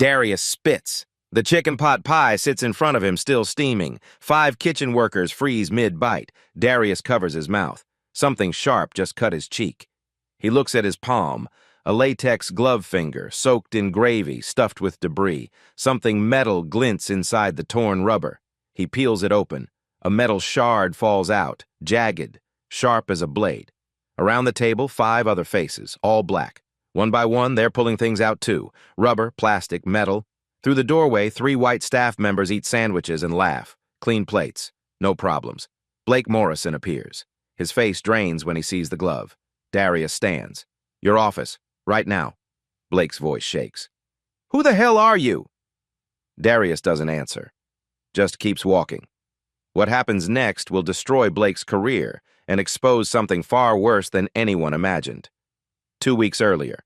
Darius spits. The chicken pot pie sits in front of him, still steaming. 5 kitchen workers freeze mid-bite. Darius covers his mouth. Something sharp just cut his cheek. He looks at his palm, a latex glove finger, soaked in gravy, stuffed with debris. Something metal glints inside the torn rubber. He peels it open. A metal shard falls out, jagged, sharp as a blade. Around the table, 5 other faces, all black. One by one, they're pulling things out too. Rubber, plastic, metal. Through the doorway, 3 white staff members eat sandwiches and laugh. Clean plates. No problems. Blake Morrison appears. His face drains when he sees the glove. Darius stands. Your office. Right now. Blake's voice shakes. Who the hell are you? Darius doesn't answer. Just keeps walking. What happens next will destroy Blake's career and expose something far worse than anyone imagined. 2 weeks earlier,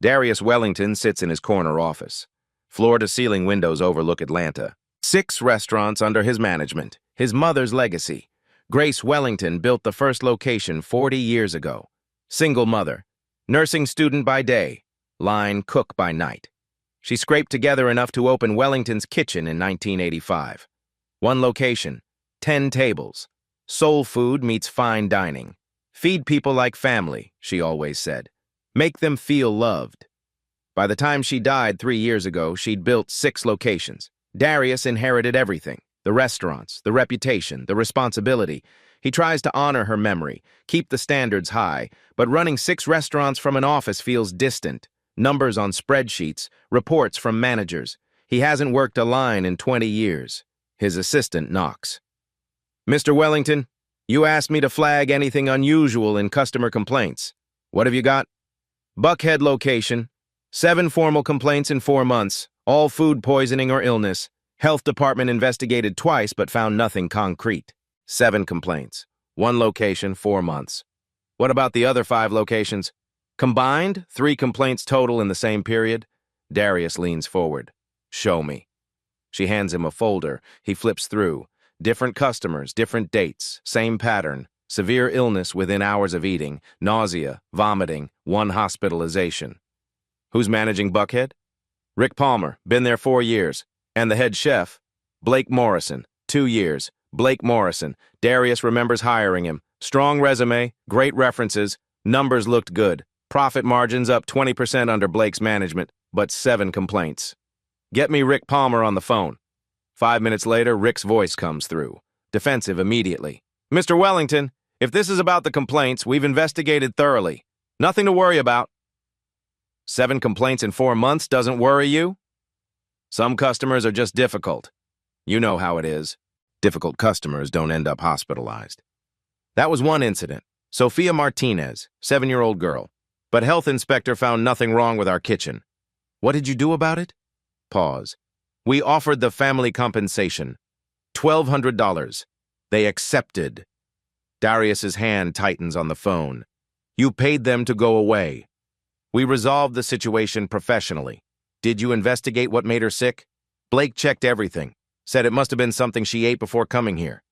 Darius Wellington sits in his corner office. Floor-to-ceiling windows overlook Atlanta. 6 restaurants under his management, his mother's legacy. Grace Wellington built the first location 40 years ago. Single mother, nursing student by day, line cook by night. She scraped together enough to open Wellington's Kitchen in 1985. 1 location, 10 tables. Soul food meets fine dining. Feed people like family, she always said. Make them feel loved. By the time she died 3 years ago, she'd built 6 locations. Darius inherited everything. The restaurants, the reputation, the responsibility. He tries to honor her memory, keep the standards high, but running 6 restaurants from an office feels distant. Numbers on spreadsheets, reports from managers. He hasn't worked a line in 20 years. His assistant knocks. Mr. Wellington, you asked me to flag anything unusual in customer complaints. What have you got? Buckhead location. 7 formal complaints in 4 months, all food poisoning or illness. Health department investigated twice but found nothing concrete. 7 complaints. 1 location, 4 months. What about the other 5 locations? Combined, 3 complaints total in the same period. Darius leans forward. Show me. She hands him a folder. He flips through. Different customers, different dates, same pattern. Severe illness within hours of eating, nausea, vomiting, 1 hospitalization. Who's managing Buckhead? Rick Palmer, been there 4 years. And the head chef? Blake Morrison, 2 years. Blake Morrison. Darius remembers hiring him. Strong resume, great references, numbers looked good. Profit margins up 20% under Blake's management, but 7 complaints. Get me Rick Palmer on the phone. 5 minutes later, Rick's voice comes through. Defensive immediately. Mr. Wellington, if this is about the complaints, we've investigated thoroughly. Nothing to worry about. 7 complaints in 4 months doesn't worry you? Some customers are just difficult. You know how it is. Difficult customers don't end up hospitalized. That was one incident. Sophia Martinez, 7-year-old girl. But health inspector found nothing wrong with our kitchen. What did you do about it? Pause. We offered the family compensation. $1,200. They accepted. Darius's hand tightens on the phone. You paid them to go away. We resolved the situation professionally. Did you investigate what made her sick? Blake checked everything. Said it must have been something she ate before coming here.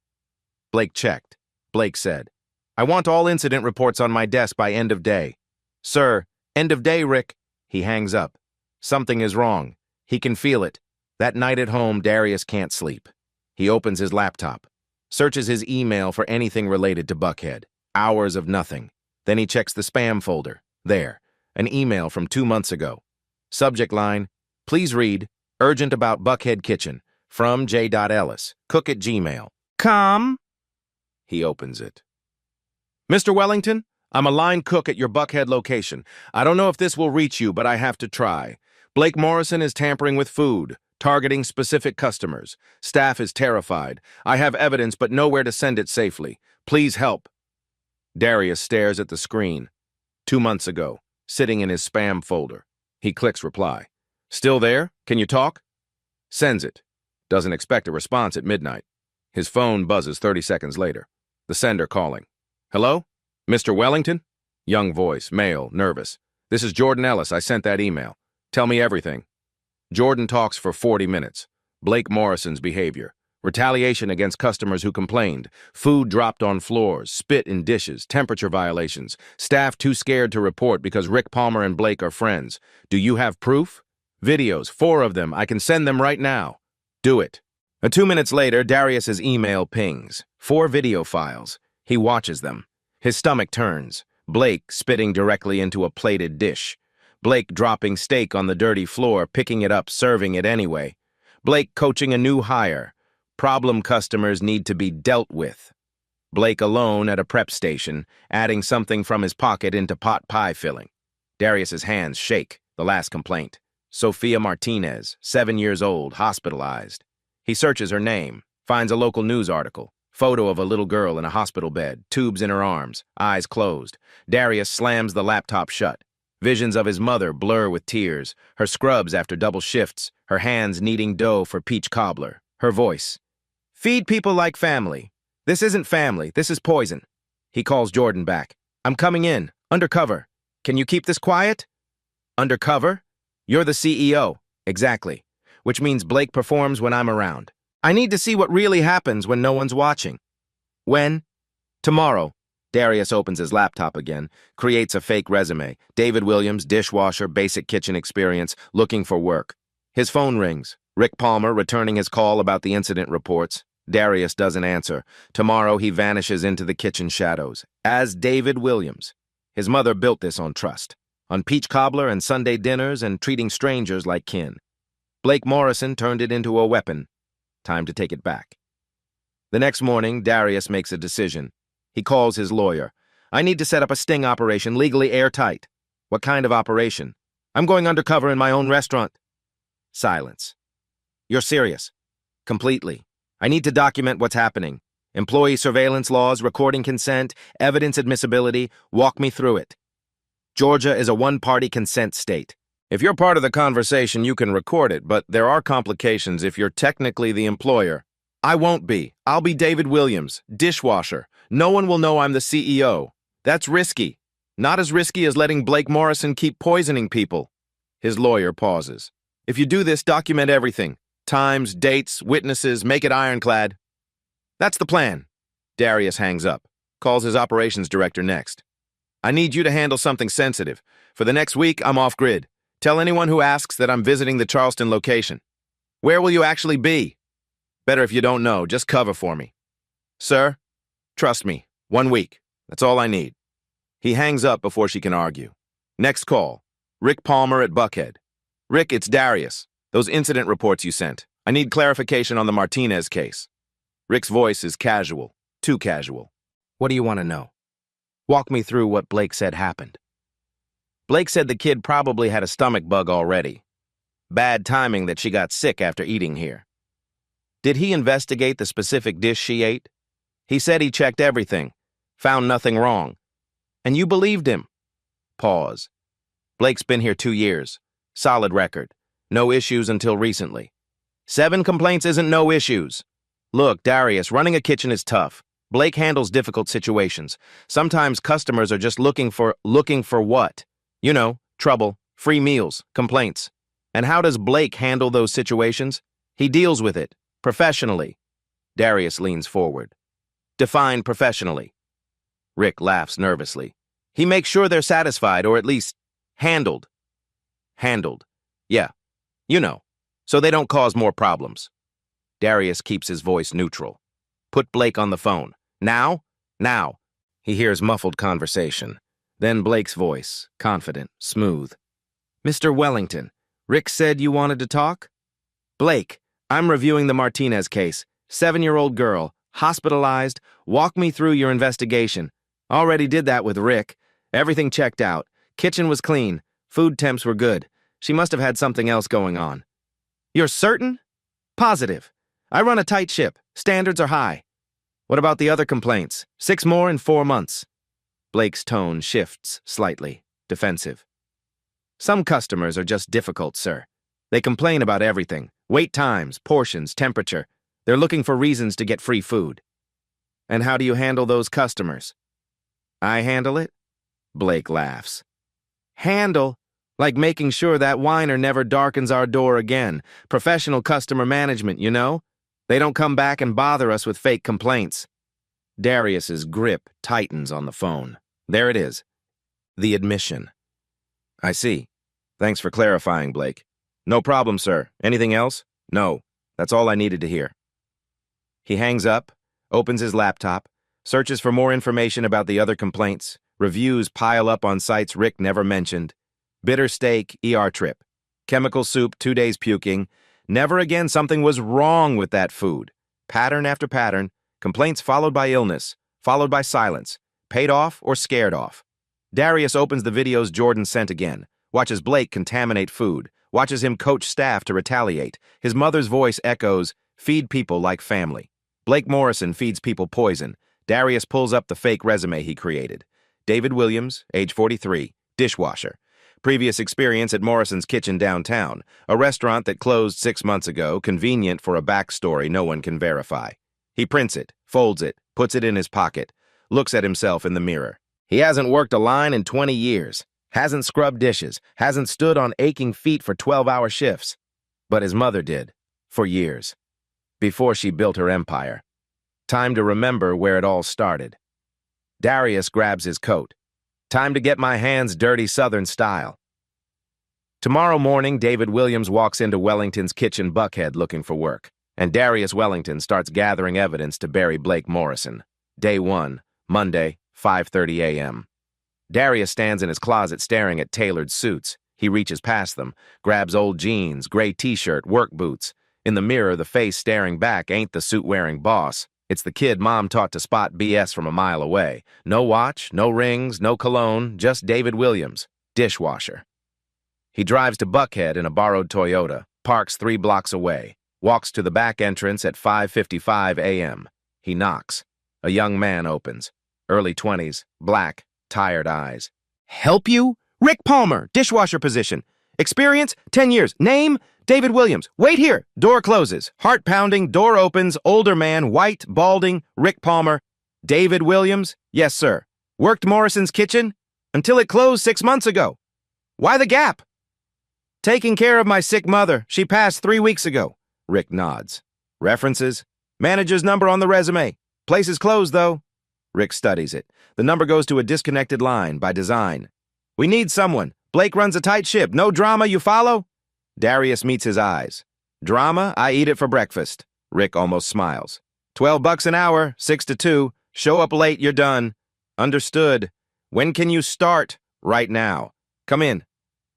Blake checked. Blake said, I want all incident reports on my desk by end of day. Sir, end of day, Rick. He hangs up. Something is wrong. He can feel it. That night at home, Darius can't sleep. He opens his laptop. Searches his email for anything related to Buckhead. Hours of nothing. Then he checks the spam folder. There. An email from 2 months ago. Subject line, please read, urgent about Buckhead Kitchen, from J.Ellis, cook@gmail.com. He opens it. Mr. Wellington, I'm a line cook at your Buckhead location. I don't know if this will reach you, but I have to try. Blake Morrison is tampering with food, targeting specific customers. Staff is terrified. I have evidence, but nowhere to send it safely. Please help. Darius stares at the screen. 2 months ago. Sitting in his spam folder. He clicks reply. Still there? Can you talk? Sends it. Doesn't expect a response at midnight. His phone buzzes 30 seconds later. The sender calling. Hello? Mr. Wellington? Young voice, male, nervous. This is Jordan Ellis. I sent that email. Tell me everything. Jordan talks for 40 minutes. Blake Morrison's behavior. Retaliation against customers who complained. Food dropped on floors, spit in dishes, temperature violations. Staff too scared to report because Rick Palmer and Blake are friends. Do you have proof? Videos, 4 of them. I can send them right now. Do it. 2 minutes later, Darius's email pings. 4 video files. He watches them. His stomach turns. Blake spitting directly into a plated dish. Blake dropping steak on the dirty floor, picking it up, serving it anyway. Blake coaching a new hire. Problem customers need to be dealt with. Blake alone at a prep station, adding something from his pocket into pot pie filling. Darius's hands shake. The last complaint. Sophia Martinez, 7 years old, hospitalized. He searches her name, finds a local news article. Photo of a little girl in a hospital bed, tubes in her arms, eyes closed. Darius slams the laptop shut. Visions of his mother blur with tears, her scrubs after double shifts, her hands kneading dough for peach cobbler. Her voice. Feed people like family. This isn't family, this is poison. He calls Jordan back. I'm coming in, undercover. Can you keep this quiet? Undercover? You're the CEO. Exactly. Which means Blake performs when I'm around. I need to see what really happens when no one's watching. When? Tomorrow. Darius opens his laptop again, creates a fake resume. David Williams, dishwasher, basic kitchen experience, looking for work. His phone rings. Rick Palmer returning his call about the incident reports. Darius doesn't answer. Tomorrow he vanishes into the kitchen shadows. As David Williams. His mother built this on trust. On peach cobbler and Sunday dinners and treating strangers like kin. Blake Morrison turned it into a weapon. Time to take it back. The next morning, Darius makes a decision. He calls his lawyer. I need to set up a sting operation, legally airtight. What kind of operation? I'm going undercover in my own restaurant. Silence. You're serious? Completely. I need to document what's happening. Employee surveillance laws, recording consent, evidence admissibility. Walk me through it. Georgia is a one-party consent state. If you're part of the conversation, you can record it, but there are complications if you're technically the employer. I won't be. I'll be David Williams, dishwasher. No one will know I'm the CEO. That's risky. Not as risky as letting Blake Morrison keep poisoning people. His lawyer pauses. If you do this, document everything. Times, dates, witnesses, make it ironclad. That's the plan. Darius hangs up. Calls his operations director next. I need you to handle something sensitive. For the next week, I'm off-grid. Tell anyone who asks that I'm visiting the Charleston location. Where will you actually be? Better if you don't know, just cover for me. Sir, trust me, 1 week. That's all I need. He hangs up before she can argue. Next call, Rick Palmer at Buckhead. Rick, it's Darius. Those incident reports you sent. I need clarification on the Martinez case. Rick's voice is casual, too casual. What do you want to know? Walk me through what Blake said happened. Blake said the kid probably had a stomach bug already. Bad timing that she got sick after eating here. Did he investigate the specific dish she ate? He said he checked everything, found nothing wrong. And you believed him. Pause. Blake's been here 2 years. Solid record. No issues until recently. 7 complaints isn't no issues. Look, Darius, running a kitchen is tough. Blake handles difficult situations. Sometimes customers are just looking for what? You know, trouble, free meals, complaints. And how does Blake handle those situations? He deals with it, professionally. Darius leans forward. Define professionally. Rick laughs nervously. He makes sure they're satisfied, or at least handled. Handled. Yeah, you know, so they don't cause more problems. Darius keeps his voice neutral. Put Blake on the phone. Now? Now. He hears muffled conversation. Then Blake's voice, confident, smooth. Mr. Wellington, Rick said you wanted to talk? Blake, I'm reviewing the Martinez case. 7-year-old girl, hospitalized. Walk me through your investigation. Already did that with Rick. Everything checked out. Kitchen was clean. Food temps were good. She must have had something else going on. You're certain? Positive. I run a tight ship. Standards are high. What about the other complaints? 6 more in 4 months. Blake's tone shifts slightly, defensive. Some customers are just difficult, sir. They complain about everything. Wait times, portions, temperature. They're looking for reasons to get free food. And how do you handle those customers? I handle it? Blake laughs. Handle? Like making sure that whiner never darkens our door again. Professional customer management, you know? They don't come back and bother us with fake complaints. Darius's grip tightens on the phone. There it is. The admission. I see. Thanks for clarifying, Blake. No problem, sir. Anything else? No. That's all I needed to hear. He hangs up, opens his laptop, searches for more information about the other complaints. Reviews pile up on sites Rick never mentioned. Bitter steak, ER trip. Chemical soup, 2 days puking. Never again something was wrong with that food. Pattern after pattern, complaints followed by illness, followed by silence. Paid off or scared off. Darius opens the videos Jordan sent again, watches Blake contaminate food, watches him coach staff to retaliate. His mother's voice echoes, feed people like family. Blake Morrison feeds people poison. Darius pulls up the fake resume he created. David Williams, age 43, dishwasher. Previous experience at Morrison's Kitchen downtown, a restaurant that closed 6 months ago, convenient for a backstory no one can verify. He prints it, folds it, puts it in his pocket, looks at himself in the mirror. He hasn't worked a line in 20 years, hasn't scrubbed dishes, hasn't stood on aching feet for 12-hour shifts. But his mother did, for years, before she built her empire. Time to remember where it all started. Darius grabs his coat. Time to get my hands dirty Southern style. Tomorrow morning, David Williams walks into Wellington's kitchen Buckhead looking for work, and Darius Wellington starts gathering evidence to bury Blake Morrison. Day 1, Monday, 5:30 a.m. Darius stands in his closet staring at tailored suits. He reaches past them, grabs old jeans, gray t-shirt, work boots. In the mirror, the face staring back ain't the suit-wearing boss. It's the kid Mom taught to spot BS from a mile away. No watch, no rings, no cologne, just David Williams, dishwasher. He drives to Buckhead in a borrowed Toyota, parks 3 blocks away, walks to the back entrance at 5:55 a.m. He knocks. A young man opens. Early 20s, black, tired eyes. Help you? Rick Palmer, dishwasher position. Experience, 10 years. Name, David Williams. Wait here. Door closes. Heart pounding, door opens. Older man, white, balding, Rick Palmer. David Williams? Yes, sir. Worked Morrison's Kitchen? Until it closed 6 months ago. Why the gap? Taking care of my sick mother. She passed 3 weeks ago. Rick nods. References? Manager's number on the resume. Place is closed, though. Rick studies it. The number goes to a disconnected line by design. We need someone. Blake runs a tight ship. No drama, you follow? Darius meets his eyes. Drama? I eat it for breakfast. Rick almost smiles. $12 an hour, 6 to 2. Show up late, you're done. Understood. When can you start? Right now. Come in.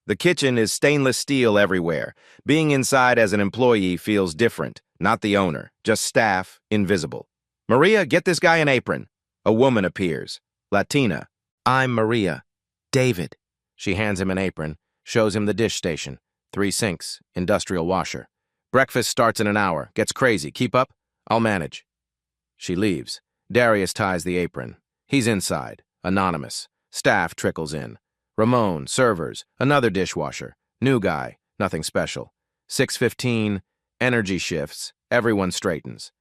The kitchen is stainless steel everywhere. Being inside as an employee feels different. Not the owner, just staff, invisible. Maria, get this guy an apron. A woman appears. Latina. I'm Maria. David. She hands him an apron, shows him the dish station. 3 sinks, industrial washer. Breakfast starts in an hour. Gets crazy. Keep up? I'll manage. She leaves. Darius ties the apron. He's inside. Anonymous. Staff trickles in. Ramon, servers, another dishwasher. New guy, nothing special. 6:15, energy shifts. Everyone straightens.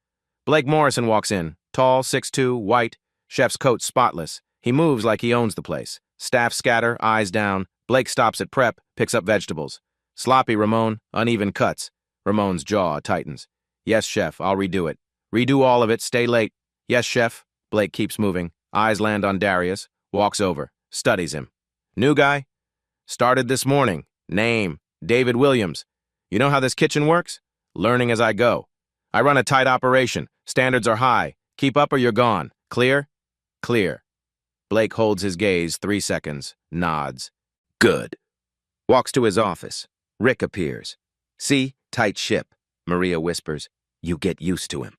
Blake Morrison walks in. Tall, 6'2", white. Chef's coat spotless. He moves like he owns the place. Staff scatter, eyes down. Blake stops at prep, picks up vegetables. Sloppy, Ramon. Uneven cuts. Ramon's jaw tightens. Yes, chef, I'll redo it. Redo all of it, stay late. Yes, chef. Blake keeps moving. Eyes land on Darius. Walks over. Studies him. New guy? Started this morning. Name, David Williams. You know how this kitchen works? Learning as I go. I run a tight operation. Standards are high. Keep up or you're gone. Clear? Clear. Blake holds his gaze 3 seconds, nods. Good. Walks to his office. Rick appears. See? Tight ship. Maria whispers. You get used to him.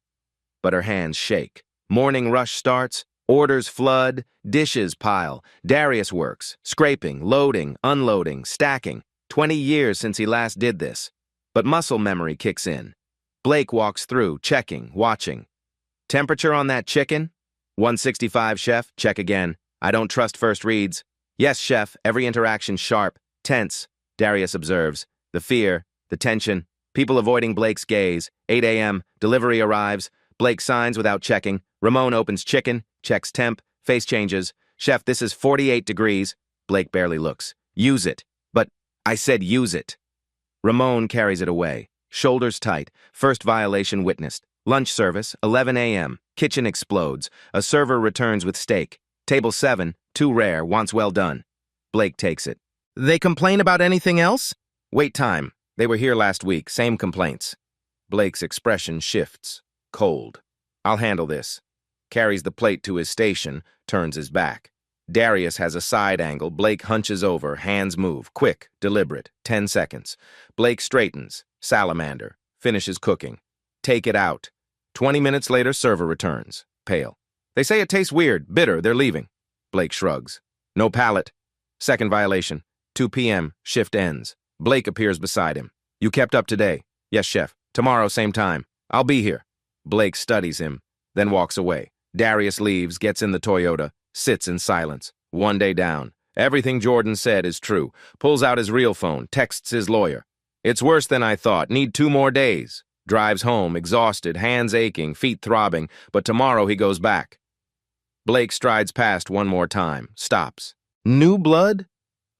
But her hands shake. Morning rush starts. Orders flood. Dishes pile. Darius works. Scraping, loading, unloading, stacking. 20 years since he last did this. But muscle memory kicks in. Blake walks through, checking, watching. Temperature on that chicken? 165, chef. Check again. I don't trust first reads. Yes, chef. Every interaction sharp. Tense. Darius observes. The fear. The tension. People avoiding Blake's gaze. 8 a.m. Delivery arrives. Blake signs without checking. Ramon opens chicken. Checks temp. Face changes. Chef, this is 48 degrees. Blake barely looks. Use it. But I said use it. Ramon carries it away. Shoulders tight. First violation witnessed. Lunch service, 11 a.m. Kitchen explodes. A server returns with steak. Table 7, too rare, wants well done. Blake takes it. They complain about anything else? Wait time. They were here last week, same complaints. Blake's expression shifts. Cold. I'll handle this. Carries the plate to his station, turns his back. Darius has a side angle. Blake hunches over, hands move. Quick, deliberate, 10 seconds. Blake straightens. Salamander. Finishes cooking. Take it out. 20 minutes later, server returns. Pale. They say it tastes weird, bitter, they're leaving. Blake shrugs. No palate. Second violation. 2 p.m., shift ends. Blake appears beside him. You kept up today? Yes, chef. Tomorrow, same time. I'll be here. Blake studies him, then walks away. Darius leaves, gets in the Toyota, sits in silence. 1 day down. Everything Jordan said is true. Pulls out his real phone, texts his lawyer. It's worse than I thought. Need 2 more days. Drives home, exhausted, hands aching, feet throbbing, but tomorrow he goes back. Blake strides past one more time, stops. New blood?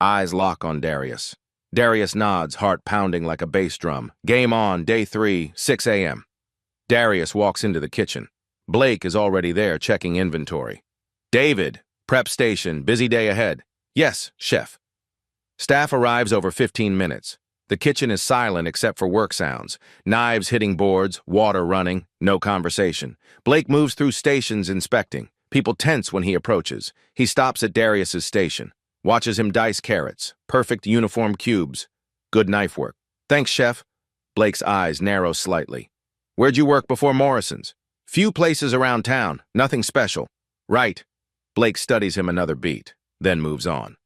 Eyes lock on Darius. Darius nods, heart pounding like a bass drum. Game on, day 3, 6 a.m. Darius walks into the kitchen. Blake is already there, checking inventory. David, prep station, busy day ahead. Yes, chef. Staff arrives over 15 minutes. The kitchen is silent except for work sounds. Knives hitting boards, water running, no conversation. Blake moves through stations inspecting. People tense when he approaches. He stops at Darius's station. Watches him dice carrots. Perfect uniform cubes. Good knife work. Thanks, chef. Blake's eyes narrow slightly. Where'd you work before Morrison's? Few places around town. Nothing special. Right. Blake studies him another beat, then moves on.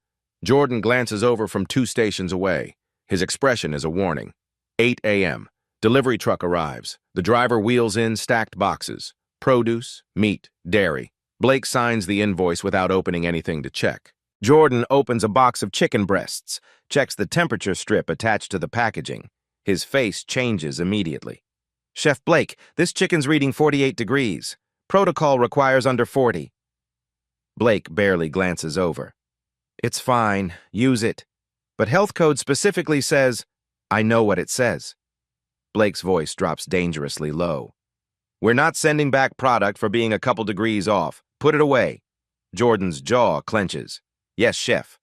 Jordan glances over from 2 stations away. His expression is a warning. 8 a.m. Delivery truck arrives. The driver wheels in stacked boxes. Produce, meat, dairy. Blake signs the invoice without opening anything to check. Jordan opens a box of chicken breasts, checks the temperature strip attached to the packaging. His face changes immediately. Chef Blake, this chicken's reading 48 degrees. Protocol requires under 40. Blake barely glances over. It's fine, use it. But health code specifically says, I know what it says. Blake's voice drops dangerously low. We're not sending back product for being a couple degrees off. Put it away. Jordan's jaw clenches. Yes, chef.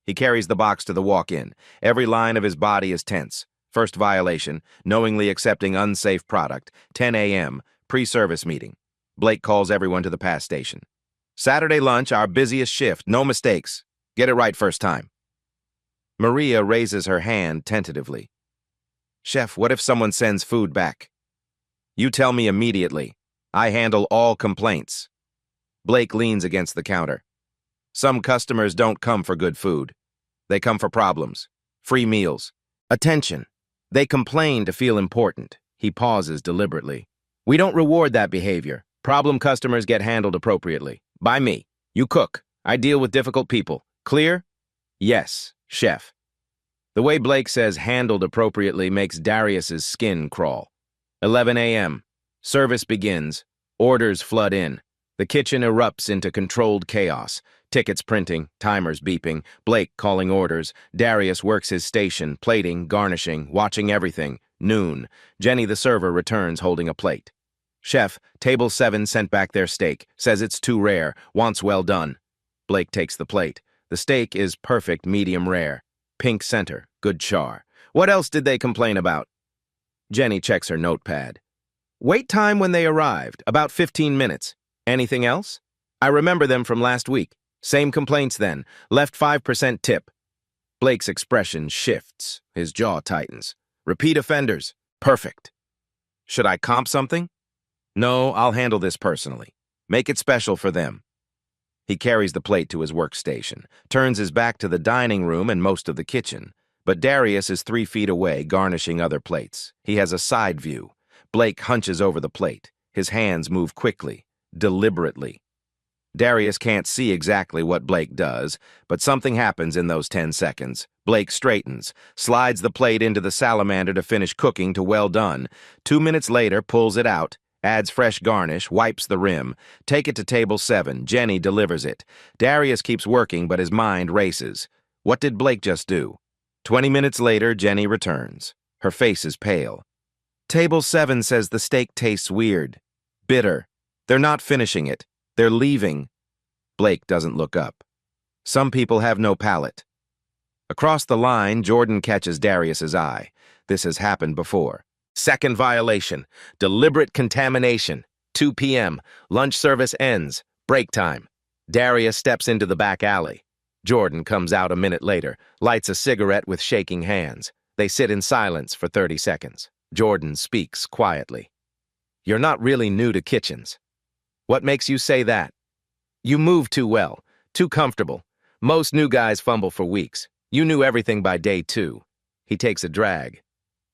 He carries the box to the walk-in. Every line of his body is tense. First violation, knowingly accepting unsafe product. 10 a.m., pre-service meeting. Blake calls everyone to the pass station. Saturday lunch, our busiest shift. No mistakes. Get it right first time. Maria raises her hand tentatively. Chef, what if someone sends food back? You tell me immediately. I handle all complaints. Blake leans against the counter. Some customers don't come for good food. They come for problems. Free meals. Attention. They complain to feel important. He pauses deliberately. We don't reward that behavior. Problem customers get handled appropriately. By me. You cook. I deal with difficult people. Clear? Yes, chef. The way Blake says handled appropriately makes Darius's skin crawl. 11 a.m. Service begins. Orders flood in. The kitchen erupts into controlled chaos. Tickets printing, timers beeping, Blake calling orders. Darius works his station, plating, garnishing, watching everything. Noon. Jenny the server returns holding a plate. Chef, table 7 sent back their steak. Says it's too rare. Wants well done. Blake takes the plate. The steak is perfect medium rare. Pink center, good char. What else did they complain about? Jenny checks her notepad. Wait time when they arrived, about 15 minutes. Anything else? I remember them from last week. Same complaints then. Left 5% tip. Blake's expression shifts. His jaw tightens. Repeat offenders. Perfect. Should I comp something? No, I'll handle this personally. Make it special for them. He carries the plate to his workstation, turns his back to the dining room and most of the kitchen. But Darius is 3 feet away, garnishing other plates. He has a side view. Blake hunches over the plate. His hands move quickly, deliberately. Darius can't see exactly what Blake does, but something happens in those 10 seconds. Blake straightens, slides the plate into the salamander to finish cooking to well done. 2 minutes later, pulls it out, adds fresh garnish, wipes the rim. Take it to table 7. Jenny delivers it. Darius keeps working, but his mind races. What did Blake just do? 20 minutes later, Jenny returns. Her face is pale. Table 7 says the steak tastes weird. Bitter. They're not finishing it. They're leaving. Blake doesn't look up. Some people have no palate. Across the line, Jordan catches Darius's eye. This has happened before. Second violation, deliberate contamination. 2 p.m., lunch service ends, break time. Darius steps into the back alley. Jordan comes out a minute later, lights a cigarette with shaking hands. They sit in silence for 30 seconds. Jordan speaks quietly. You're not really new to kitchens. What makes you say that? You move too well, too comfortable. Most new guys fumble for weeks. You knew everything by day 2. He takes a drag.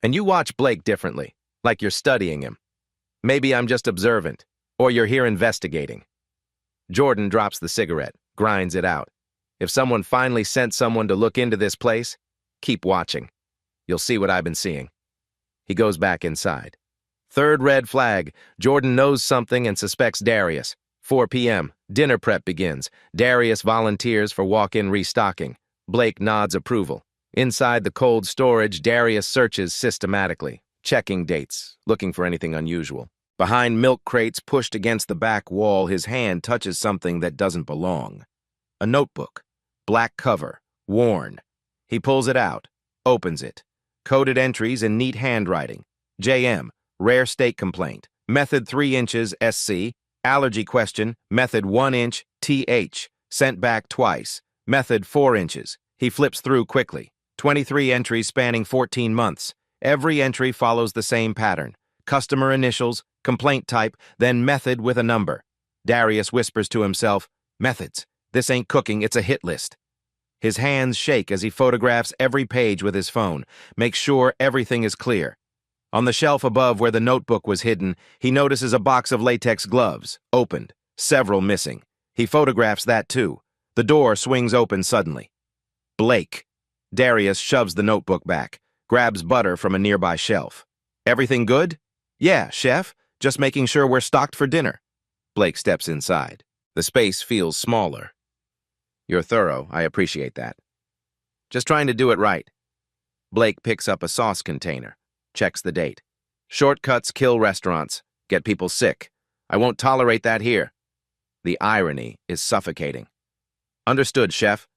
And you watch Blake differently, like you're studying him. Maybe I'm just observant, or you're here investigating. Jordan drops the cigarette, grinds it out. If someone finally sent someone to look into this place, keep watching. You'll see what I've been seeing. He goes back inside. Third red flag. Jordan knows something and suspects Darius. 4 p.m. Dinner prep begins. Darius volunteers for walk-in restocking. Blake nods approval. Inside the cold storage, Darius searches systematically, checking dates, looking for anything unusual. Behind milk crates pushed against the back wall, his hand touches something that doesn't belong. A notebook. Black cover. Worn. He pulls it out. Opens it. Coded entries in neat handwriting. JM. Rare steak complaint. Method 3 inches, SC. Allergy question. Method 1 inch, TH. Sent back twice. Method 4 inches. He flips through quickly. 23 entries spanning 14 months. Every entry follows the same pattern. Customer initials, complaint type, then method with a number. Darius whispers to himself, methods. This ain't cooking, it's a hit list. His hands shake as he photographs every page with his phone, makes sure everything is clear. On the shelf above where the notebook was hidden, he notices a box of latex gloves, opened, several missing. He photographs that too. The door swings open suddenly. Blake. Darius shoves the notebook back, grabs butter from a nearby shelf. Everything good? Yeah, chef. Just making sure we're stocked for dinner. Blake steps inside. The space feels smaller. You're thorough, I appreciate that. Just trying to do it right. Blake picks up a sauce container, checks the date. Shortcuts kill restaurants, get people sick. I won't tolerate that here. The irony is suffocating. Understood, chef.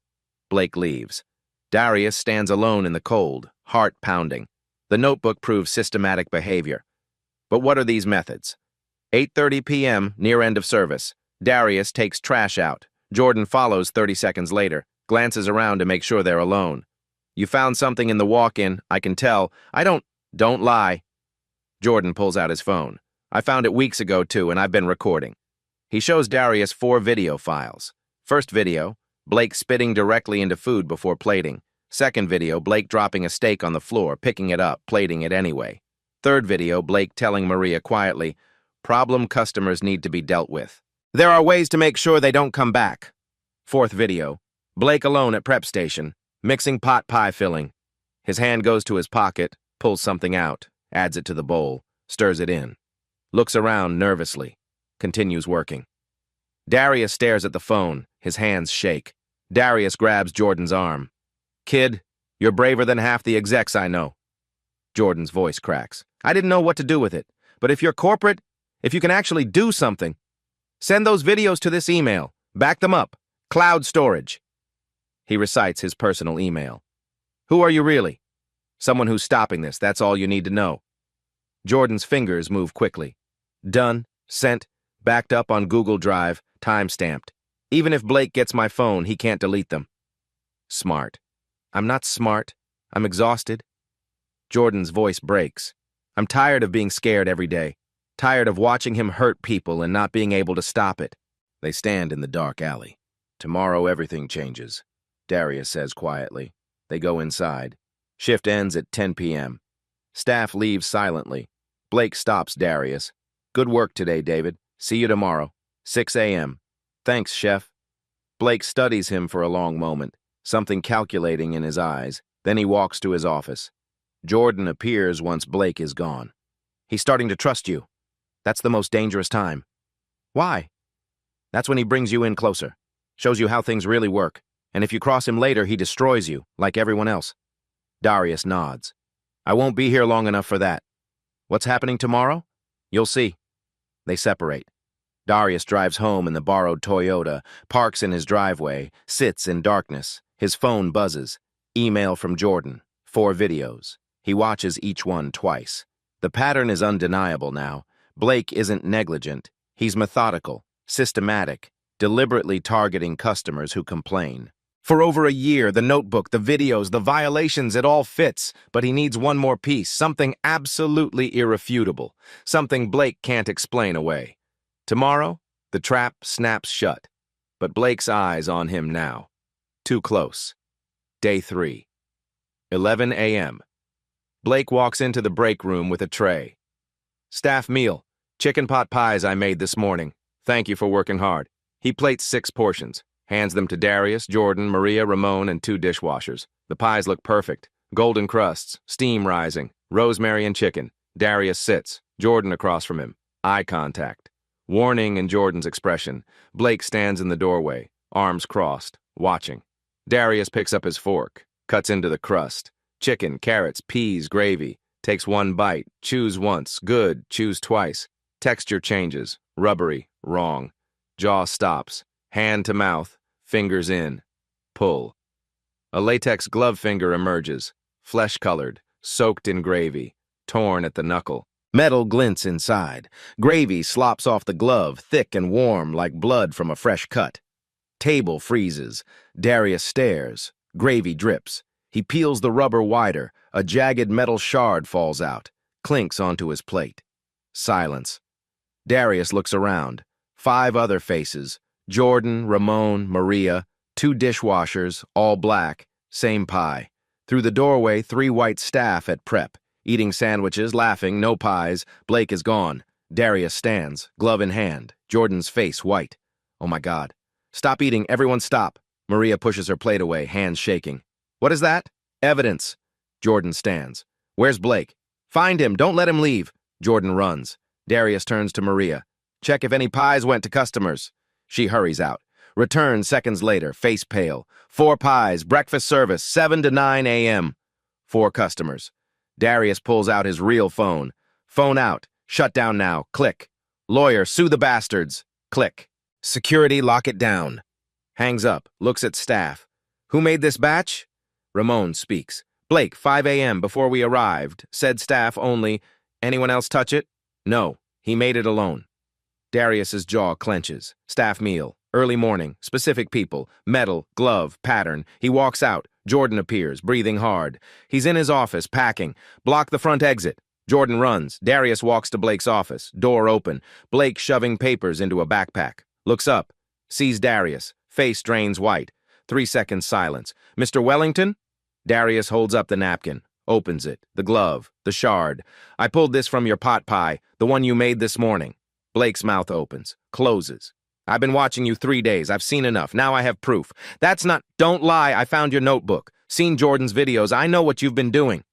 Blake leaves. Darius stands alone in the cold, heart pounding. The notebook proves systematic behavior. But what are these methods? 8:30 p.m., near end of service. Darius takes trash out. Jordan follows 30 seconds later, glances around to make sure they're alone. You found something in the walk-in, I can tell. Don't lie. Jordan pulls out his phone. I found it weeks ago too, and I've been recording. He shows Darius 4 video files. First video, Blake spitting directly into food before plating. Second video, Blake dropping a steak on the floor, picking it up, plating it anyway. Third video, Blake telling Maria quietly, problem customers need to be dealt with. There are ways to make sure they don't come back. Fourth video, Blake alone at prep station, mixing pot pie filling. His hand goes to his pocket, pulls something out, adds it to the bowl, stirs it in. Looks around nervously, continues working. Darius stares at the phone, his hands shake. Darius grabs Jordan's arm. Kid, you're braver than half the execs I know. Jordan's voice cracks. I didn't know what to do with it, but if you're corporate, if you can actually do something, send those videos to this email. Back them up. Cloud storage. He recites his personal email. Who are you really? Someone who's stopping this, that's all you need to know. Jordan's fingers move quickly. Done, sent, backed up on Google Drive, time-stamped. Even if Blake gets my phone, he can't delete them. Smart. I'm not smart. I'm exhausted. Jordan's voice breaks. I'm tired of being scared every day. Tired of watching him hurt people and not being able to stop it. They stand in the dark alley. Tomorrow everything changes, Darius says quietly. They go inside. Shift ends at 10 p.m. Staff leaves silently. Blake stops Darius. Good work today, David. See you tomorrow. 6 a.m. Thanks, chef. Blake studies him for a long moment, something calculating in his eyes. Then he walks to his office. Jordan appears once Blake is gone. He's starting to trust you. That's the most dangerous time. Why? That's when he brings you in closer, shows you how things really work, and if you cross him later, he destroys you, like everyone else. Darius nods. I won't be here long enough for that. What's happening tomorrow? You'll see. They separate. Darius drives home in the borrowed Toyota, parks in his driveway, sits in darkness. His phone buzzes. Email from Jordan. 4 videos. He watches each one twice. The pattern is undeniable now. Blake isn't negligent. He's methodical, systematic, deliberately targeting customers who complain. For over a year, the notebook, the videos, the violations, it all fits, but he needs one more piece, something absolutely irrefutable, something Blake can't explain away. Tomorrow, the trap snaps shut, but Blake's eyes on him now. Too close. Day 3. 11 a.m. Blake walks into the break room with a tray. Staff meal, chicken pot pies I made this morning. Thank you for working hard. He plates 6 portions. Hands them to Darius, Jordan, Maria, Ramon, and 2 dishwashers. The pies look perfect. Golden crusts, steam rising, rosemary and chicken. Darius sits, Jordan across from him. Eye contact. Warning in Jordan's expression. Blake stands in the doorway, arms crossed, watching. Darius picks up his fork, cuts into the crust. Chicken, carrots, peas, gravy. Takes 1 bite, chews once, good, chews twice. Texture changes, rubbery, wrong. Jaw stops. Hand to mouth, fingers in, pull. A latex glove finger emerges, flesh-colored, soaked in gravy, torn at the knuckle. Metal glints inside. Gravy slops off the glove, thick and warm like blood from a fresh cut. Table freezes. Darius stares. Gravy drips. He peels the rubber wider. A jagged metal shard falls out, clinks onto his plate. Silence. Darius looks around. 5 other faces. Jordan, Ramon, Maria, 2 dishwashers, all black, same pie. Through the doorway, 3 white staff at prep, eating sandwiches, laughing, no pies. Blake is gone. Darius stands, glove in hand, Jordan's face white. Oh my God. Stop eating, everyone stop. Maria pushes her plate away, hands shaking. What is that? Evidence. Jordan stands. Where's Blake? Find him, don't let him leave. Jordan runs. Darius turns to Maria. Check if any pies went to customers. She hurries out. Returns seconds later, face pale. 4 pies, breakfast service, 7 to 9 a.m. 4 customers. Darius pulls out his real phone. Phone out. Shut down now. Click. Lawyer, sue the bastards. Click. Security, lock it down. Hangs up, looks at staff. Who made this batch? Ramon speaks. Blake, 5 a.m. before we arrived. Said staff only. Anyone else touch it? No, he made it alone. Darius's jaw clenches. Staff meal. Early morning. Specific people. Metal. Glove. Pattern. He walks out. Jordan appears, breathing hard. He's in his office, packing. Block the front exit. Jordan runs. Darius walks to Blake's office. Door open. Blake shoving papers into a backpack. Looks up. Sees Darius. Face drains white. 3 seconds silence. Mr. Wellington? Darius holds up the napkin. Opens it. The glove. The shard. I pulled this from your pot pie. The one you made this morning. Blake's mouth opens, closes. I've been watching you 3 days. I've seen enough. Now I have proof. That's not... Don't lie. I found your notebook. Seen Jordan's videos. I know what you've been doing.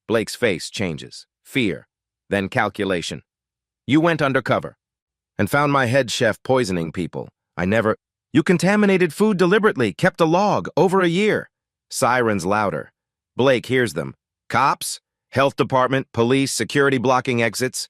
Blake's face changes. Fear. Then calculation. You went undercover and found my head chef poisoning people. I never... You contaminated food deliberately, kept a log, over a year. Sirens louder. Blake hears them. Cops? Health department, police, security blocking exits.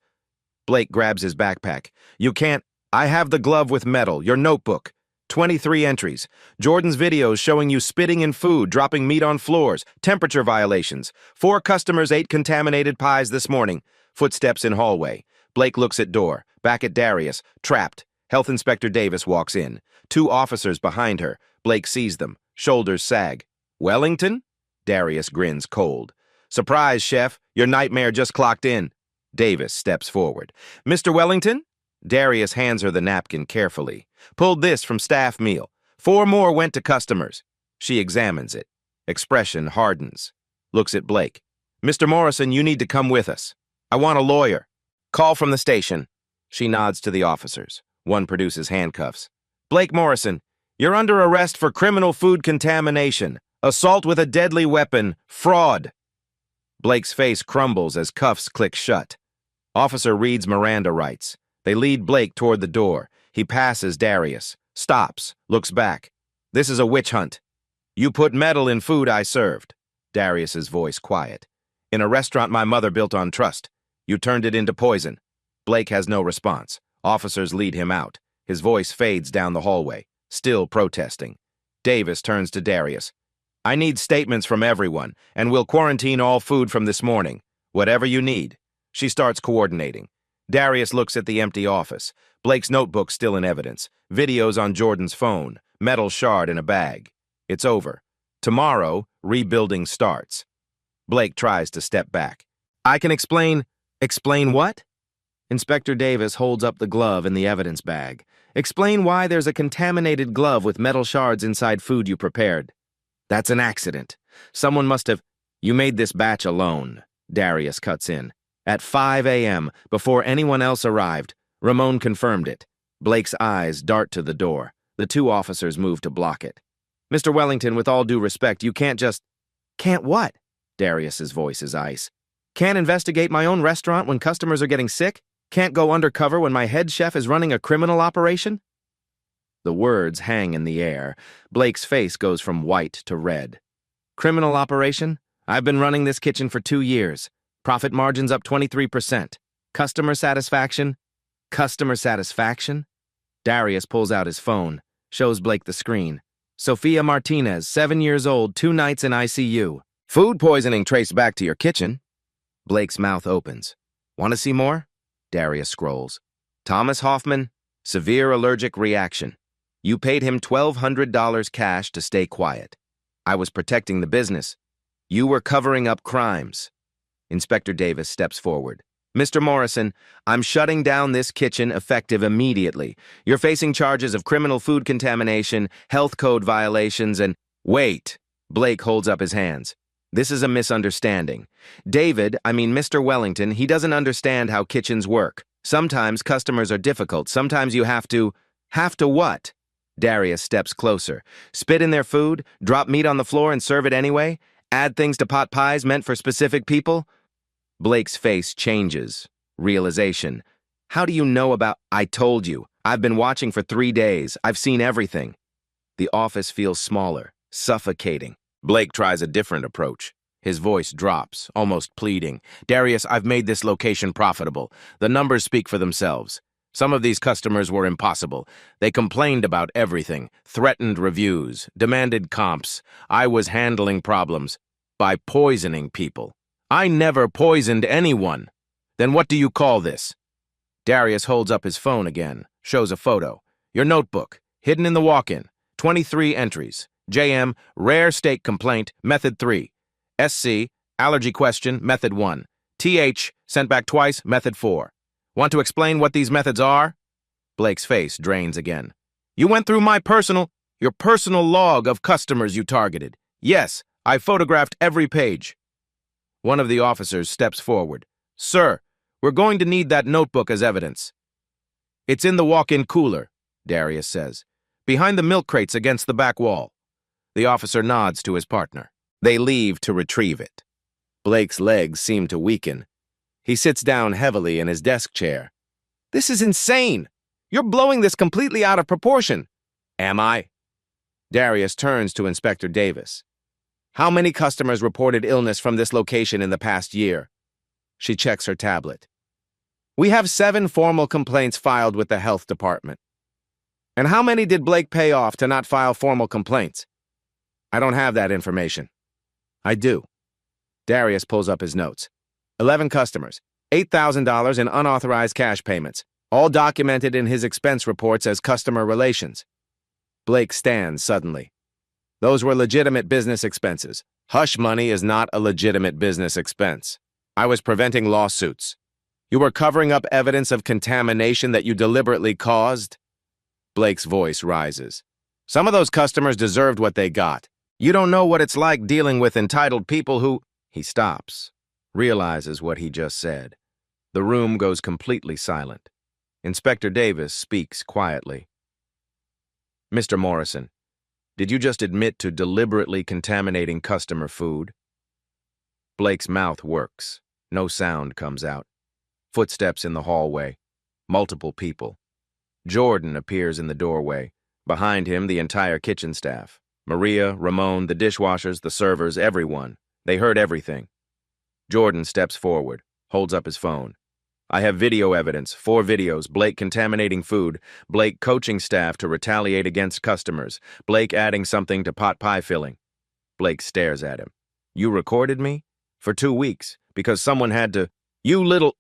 Blake grabs his backpack. You can't... I have the glove with metal, your notebook. 23 entries. Jordan's videos showing you spitting in food, dropping meat on floors, temperature violations. 4 customers ate contaminated pies this morning. Footsteps in hallway. Blake looks at door. Back at Darius. Trapped. Health Inspector Davis walks in. 2 officers behind her. Blake sees them. Shoulders sag. Wellington? Darius grins cold. Surprise, Chef. Your nightmare just clocked in. Davis steps forward. Mr. Wellington? Darius hands her the napkin carefully. Pulled this from staff meal. 4 more went to customers. She examines it. Expression hardens. Looks at Blake. Mr. Morrison, you need to come with us. I want a lawyer. Call from the station. She nods to the officers. One produces handcuffs. Blake Morrison, you're under arrest for criminal food contamination, assault with a deadly weapon, fraud. Blake's face crumbles as cuffs click shut. Officer reads Miranda rights. They lead Blake toward the door. He passes Darius, stops, looks back. This is a witch hunt. You put metal in food I served. Darius's voice quiet. In a restaurant my mother built on trust. You turned it into poison. Blake has no response. Officers lead him out. His voice fades down the hallway, still protesting. Davis turns to Darius. I need statements from everyone, and we'll quarantine all food from this morning. Whatever you need. She starts coordinating. Darius looks at the empty office. Blake's notebook still in evidence. Videos on Jordan's phone. Metal shard in a bag. It's over. Tomorrow, rebuilding starts. Blake tries to step back. I can explain. Explain what? Inspector Davis holds up the glove in the evidence bag. Explain why there's a contaminated glove with metal shards inside food you prepared. That's an accident. Someone must have... You made this batch alone, Darius cuts in. At 5 a.m., before anyone else arrived, Ramon confirmed it. Blake's eyes dart to the door. The two officers move to block it. Mr. Wellington, with all due respect, you can't just... Can't what? Darius's voice is ice. Can't investigate my own restaurant when customers are getting sick? Can't go undercover when my head chef is running a criminal operation? The words hang in the air. Blake's face goes from white to red. Criminal operation? I've been running this kitchen for 2 years. Profit margins up 23%. Customer satisfaction? Customer satisfaction? Darius pulls out his phone, shows Blake the screen. Sophia Martinez, 7 years old, 2 nights in ICU. Food poisoning traced back to your kitchen. Blake's mouth opens. Want to see more? Darius scrolls. Thomas Hoffman, severe allergic reaction. You paid him $1,200 cash to stay quiet. I was protecting the business. You were covering up crimes. Inspector Davis steps forward. Mr. Morrison, I'm shutting down this kitchen effective immediately. You're facing charges of criminal food contamination, health code violations, and... Wait! Blake holds up his hands. This is a misunderstanding. Mr. Wellington, he doesn't understand how kitchens work. Sometimes customers are difficult. Sometimes you have to... Have to what? Darius steps closer. Spit in their food, drop meat on the floor and serve it anyway? Add things to pot pies meant for specific people? Blake's face changes. Realization. How do you know about... I told you. I've been watching for 3 days. I've seen everything. The office feels smaller, suffocating. Blake tries a different approach. His voice drops, almost pleading. Darius, I've made this location profitable. The numbers speak for themselves. Some of these customers were impossible. They complained about everything, threatened reviews, demanded comps. I was handling problems by poisoning people. I never poisoned anyone. Then what do you call this? Darius holds up his phone again, shows a photo. Your notebook, hidden in the walk-in. 23 entries. JM, rare steak complaint, method 3. SC, allergy question, method 1. TH, sent back twice, method 4. Want to explain what these methods are? Blake's face drains again. You went through your personal log of customers you targeted. Yes, I photographed every page. One of the officers steps forward. Sir, we're going to need that notebook as evidence. It's in the walk-in cooler, Darius says, behind the milk crates against the back wall. The officer nods to his partner. They leave to retrieve it. Blake's legs seem to weaken. He sits down heavily in his desk chair. This is insane! You're blowing this completely out of proportion. Am I? Darius turns to Inspector Davis. How many customers reported illness from this location in the past year? She checks her tablet. We have 7 formal complaints filed with the health department. And how many did Blake pay off to not file formal complaints? I don't have that information. I do. Darius pulls up his notes. 11 customers, $8,000 in unauthorized cash payments, all documented in his expense reports as customer relations. Blake stands suddenly. Those were legitimate business expenses. Hush money is not a legitimate business expense. I was preventing lawsuits. You were covering up evidence of contamination that you deliberately caused? Blake's voice rises. Some of those customers deserved what they got. You don't know what it's like dealing with entitled people who... He stops, realizes what he just said. The room goes completely silent. Inspector Davis speaks quietly. Mr. Morrison, did you just admit to deliberately contaminating customer food? Blake's mouth works. No sound comes out. Footsteps in the hallway. Multiple people. Jordan appears in the doorway. Behind him, the entire kitchen staff. Maria, Ramon, the dishwashers, the servers, everyone. They heard everything. Jordan steps forward, holds up his phone. I have video evidence, 4 videos, Blake contaminating food, Blake coaching staff to retaliate against customers, Blake adding something to pot pie filling. Blake stares at him. You recorded me? For 2 weeks, because someone had to... You little...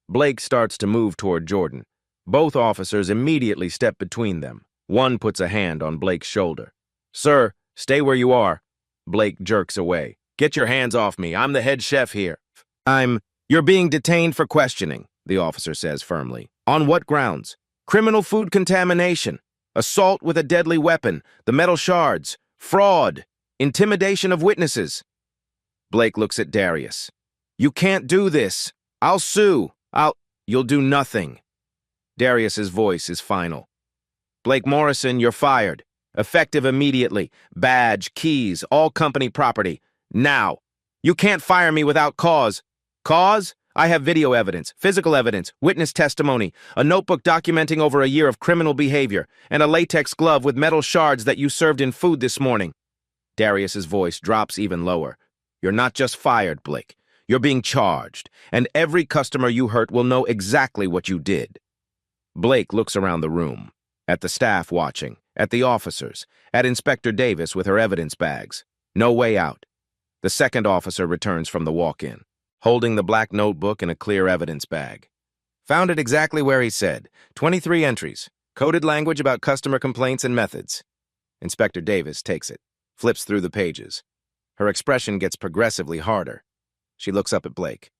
Blake starts to move toward Jordan. Both officers immediately step between them. One puts a hand on Blake's shoulder. Sir, stay where you are. Blake jerks away. Get your hands off me. I'm the head chef here. You're being detained for questioning, the officer says firmly. On what grounds? Criminal food contamination, assault with a deadly weapon, the metal shards, fraud, intimidation of witnesses. Blake looks at Darius. You can't do this. I'll sue. You'll do nothing. Darius's voice is final. Blake Morrison, you're fired. Effective immediately. Badge, keys, all company property. Now. You can't fire me without cause. Cause? I have video evidence, physical evidence, witness testimony, a notebook documenting over a year of criminal behavior, and a latex glove with metal shards that you served in food this morning. Darius's voice drops even lower. You're not just fired, Blake. You're being charged, and every customer you hurt will know exactly what you did. Blake looks around the room, at the staff watching, at the officers, at Inspector Davis with her evidence bags. No way out. The second officer returns from the walk-in, holding the black notebook and a clear evidence bag. Found it exactly where he said. 23 entries, coded language about customer complaints and methods. Inspector Davis takes it, flips through the pages. Her expression gets progressively harder. She looks up at Blake.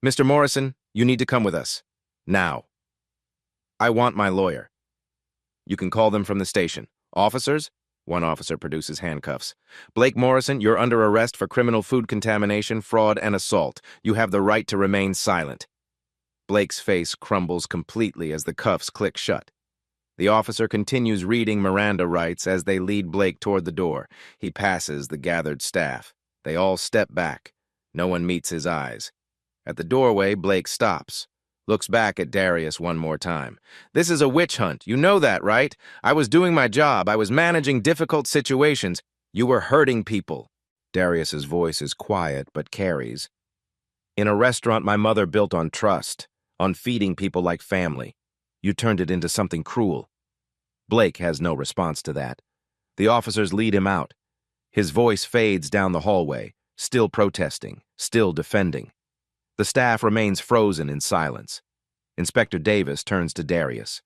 Mr. Morrison, you need to come with us. Now. I want my lawyer. You can call them from the station. Officers? One officer produces handcuffs. Blake Morrison, you're under arrest for criminal food contamination, fraud, and assault. You have the right to remain silent. Blake's face crumbles completely as the cuffs click shut. The officer continues reading Miranda rights as they lead Blake toward the door. He passes the gathered staff. They all step back. No one meets his eyes. At the doorway, Blake stops. Looks back at Darius one more time. This is a witch hunt. You know that, right? I was doing my job. I was managing difficult situations. You were hurting people. Darius's voice is quiet but carries. In a restaurant my mother built on trust, on feeding people like family. You turned it into something cruel. Blake has no response to that. The officers lead him out. His voice fades down the hallway, still protesting, still defending. The staff remains frozen in silence. Inspector Davis turns to Darius.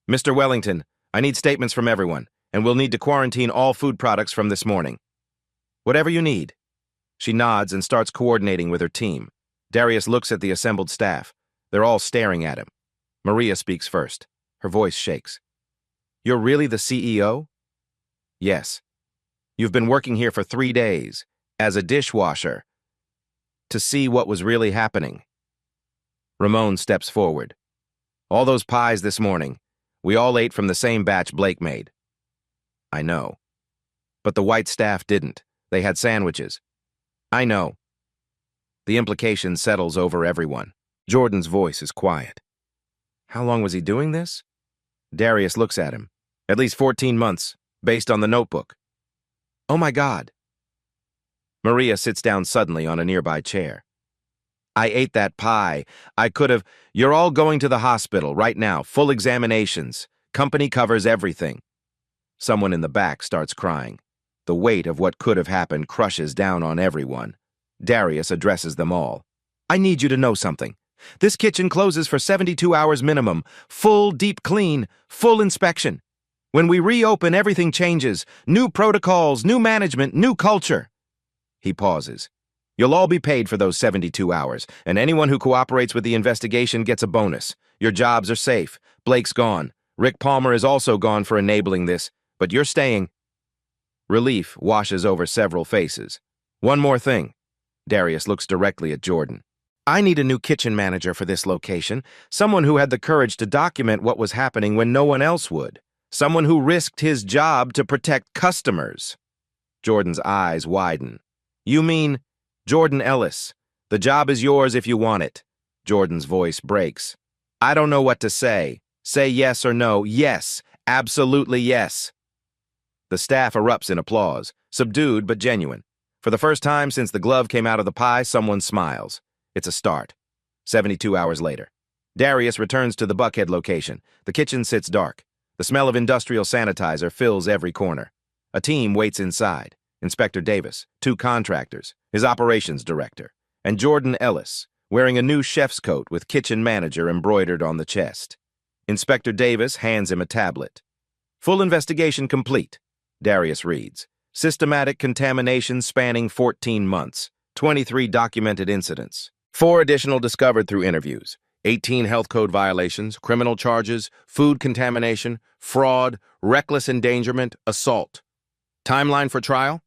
Mr. Wellington, I need statements from everyone, and we'll need to quarantine all food products from this morning. Whatever you need. She nods and starts coordinating with her team. Darius looks at the assembled staff. They're all staring at him. Maria speaks first. Her voice shakes. You're really the CEO? Yes. You've been working here for 3 days, as a dishwasher, to see what was really happening. Ramon steps forward. All those pies this morning, we all ate from the same batch Blake made. I know. But the white staff didn't. They had sandwiches. I know. The implication settles over everyone. Jordan's voice is quiet. How long was he doing this? Darius looks at him. At least 14 months, based on the notebook. Oh my God. Maria sits down suddenly on a nearby chair. I ate that pie. I could have... You're all going to the hospital right now, full examinations. Company covers everything. Someone in the back starts crying. The weight of what could have happened crushes down on everyone. Darius addresses them all. I need you to know something. This kitchen closes for 72 hours minimum. Full deep clean, full inspection. When we reopen, everything changes. New protocols, new management, new culture. He pauses. You'll all be paid for those 72 hours, and anyone who cooperates with the investigation gets a bonus. Your jobs are safe. Blake's gone. Rick Palmer is also gone for enabling this, but you're staying. Relief washes over several faces. One more thing. Darius looks directly at Jordan. I need a new kitchen manager for this location, someone who had the courage to document what was happening when no one else would, someone who risked his job to protect customers. Jordan's eyes widen. You mean Jordan Ellis. The job is yours if you want it. Jordan's voice breaks. I don't know what to say. Say yes or no. Yes. Absolutely yes. The staff erupts in applause, subdued but genuine. For the first time since the glove came out of the pie, someone smiles. It's a start. 72 hours later. Darius returns to the Buckhead location. The kitchen sits dark. The smell of industrial sanitizer fills every corner. A team waits inside. Inspector Davis, 2 contractors, his operations director, and Jordan Ellis, wearing a new chef's coat with kitchen manager embroidered on the chest. Inspector Davis hands him a tablet. Full investigation complete, Darius reads. Systematic contamination spanning 14 months, 23 documented incidents, 4 additional discovered through interviews, 18 health code violations, criminal charges, food contamination, fraud, reckless endangerment, assault. Timeline for trial?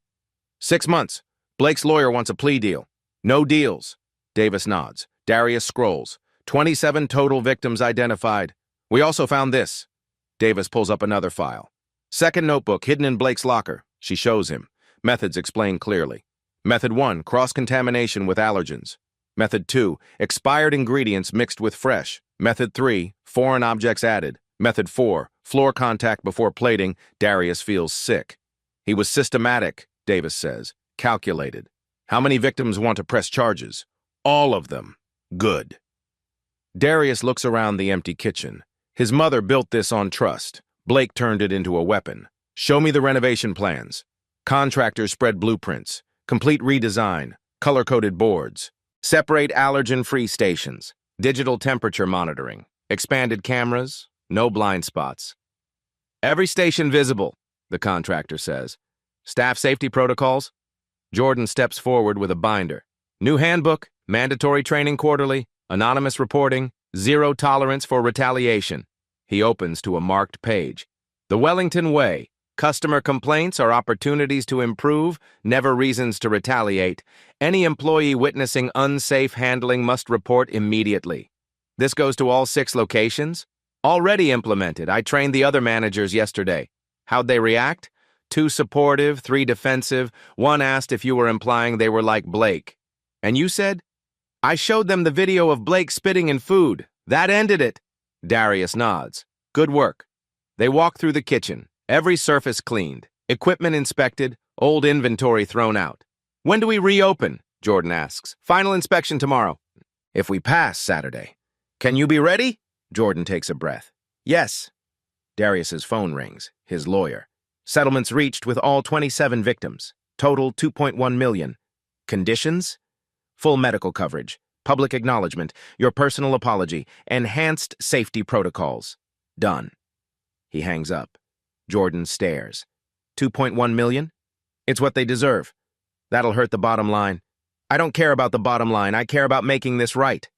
6 months. Blake's lawyer wants a plea deal. No deals. Davis nods. Darius scrolls. 27 total victims identified. We also found this. Davis pulls up another file. Second notebook hidden in Blake's locker. She shows him. Methods explained clearly. Method 1, cross-contamination with allergens. Method 2, expired ingredients mixed with fresh. Method 3, foreign objects added. Method 4, floor contact before plating. Darius feels sick. He was systematic, Davis says. Calculated. How many victims want to press charges? All of them. Good. Darius looks around the empty kitchen. His mother built this on trust. Blake turned it into a weapon. Show me the renovation plans. Contractors spread blueprints. Complete redesign. Color-coded boards. Separate allergen-free stations. Digital temperature monitoring. Expanded cameras. No blind spots. Every station visible, the contractor says. Staff safety protocols? Jordan steps forward with a binder. New handbook, mandatory training quarterly, anonymous reporting, 0 tolerance for retaliation. He opens to a marked page. The Wellington Way. Customer complaints are opportunities to improve, never reasons to retaliate. Any employee witnessing unsafe handling must report immediately. This goes to all 6 locations? Already implemented. I trained the other managers yesterday. How'd they react? 2 supportive, 3 defensive. 1 asked if you were implying they were like Blake. And you said? I showed them the video of Blake spitting in food. That ended it. Darius nods. Good work. They walk through the kitchen. Every surface cleaned. Equipment inspected. Old inventory thrown out. When do we reopen? Jordan asks. Final inspection tomorrow. If we pass Saturday. Can you be ready? Jordan takes a breath. Yes. Darius's phone rings. His lawyer. Settlements reached with all 27 victims. Total 2.1 million. Conditions? Full medical coverage. Public acknowledgement. Your personal apology. Enhanced safety protocols. Done. He hangs up. Jordan stares. 2.1 million? It's what they deserve. That'll hurt the bottom line. I don't care about the bottom line. I care about making this right.